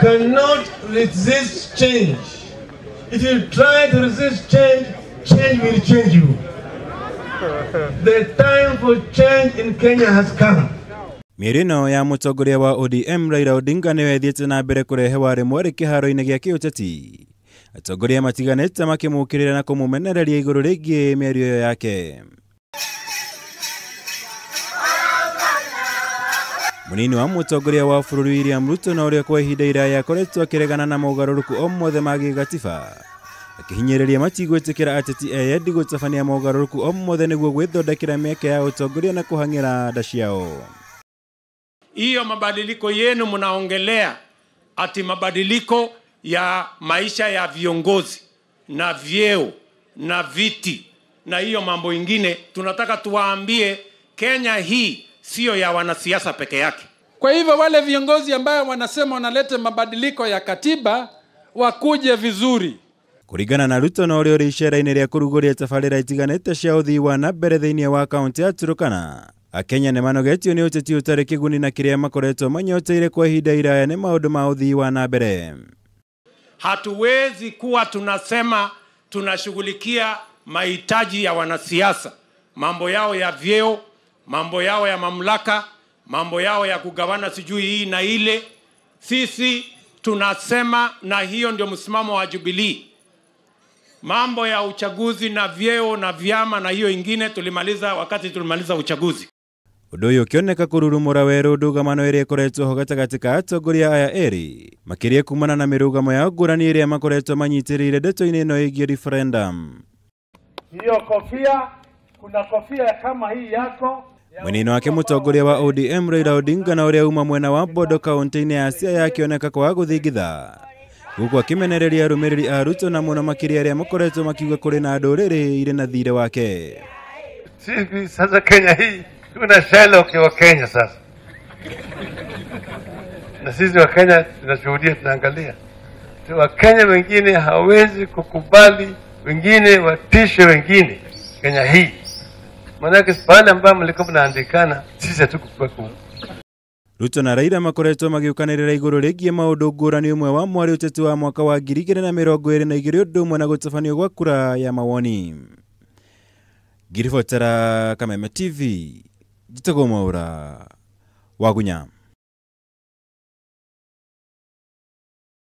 cannot resist change. If you try to resist change, change will change you. The time for change in Kenya has come. Mirino ya mutongoria wa ODM Raila Odinga niwe thiete na mbere kurehewa rimwe kiharo-ini gia kiuteti. Atongoria matiganite makimukirira na kumumenereria iguru rigie mĩario yake. Munini wa mutongoria wa bũrũri William Ruto na ũrĩa kwa ihinda iraya akoretwo akĩregana na mogarũrũku o mothe ma gĩgatiba, akĩhinyĩrĩria matigwĩtĩkĩra ateti eyendi gũtabania mogarũrũku o mothe nĩguo gwĩthondekera mĩeke ya ũtongoria na kũhang'ĩra nda ciao. Hiyo mabadiliko yenu mnaongelea ati mabadiliko ya maisha ya viongozi na vyeo na viti na hiyo mambo ingine, tunataka tuwaambie Kenya hii sio ya wanasiasa peke yake. Kwa hivyo wale viongozi ambao wanasema wanaleta mabadiliko ya katiba wakuje vizuri. Kurigana na Ruto na ũrĩa ũrĩ icera-inĩ rĩa kũrugũria tabarĩra itiganĩte cia ũthii wa na mbere thĩinĩ wa kaunti ya Turkana, Akenya nĩ manogetio nĩ ũteti ũtarĩ kĩguni na kĩrĩa makoretwo manyoteire kwa ihinda iraya nĩ maũndũ ma ũthii wa na mbere. Hatuwezi kuwa tunasema tunashughulikia mahitaji ya wanasiasa, mambo yao ya vyeo, mambo yao ya mamlaka, mambo yao ya kugawana sijui hii na ile. Sisi tunasema, na hiyo ndio msimamo wa Jubilee, mambo ya uchaguzi na vyeo na vyama na hiyo ingine tulimaliza wakati tulimaliza uchaguzi. Ũndũ ũyũ ũkĩoneka kũrurumũra werũ ndũgamano ĩrĩa ĩkoretwo ho gatagatĩ ka atongoria aya erĩ, makĩria kumana na mĩrũgamo yao ngũrani ĩrĩa makoretwo manyitĩrĩire ndeto-inĩ ĩno ĩgiĩ referendum. Hiyo kofia, kuna kofia kama hii yako. Mũnini wake mũtongoria wa ODM Raila Odinga na ũrĩa uma mwena wa Bondo kaunti-inĩ ya Siaya akĩoneka kwaga gũthingitha, gũkũ akĩmenereria arũmĩrĩri a Ruto na mũno makĩria arĩa makoretwo makiuga kũrĩ na ndũrĩrĩ irĩ na thirĩ wake. Sisi sasa Kenya hii tuna Sherlock wa Kenya sasa. Na sisi wa Kenya tunashuhudia, tunaangalia. Wa Kenya wengine hawezi kukubali wengine watishe wengine Kenya hii. Manake pale ambapo mlikuwa mnaandikana sisi hatukuwa. Ruto na Raila makoretwo magiukanĩrĩra igũrũ rĩgiĩ maũndũ ngũrani, ũmwe wa mwarĩ ũteti wa mwaka wa 2022 ũndũ ũmwe na gũtabanio gwa kura ya mawoni. Ngiribotera Kameme TV, Jitagwo Mwaura, Wagunya.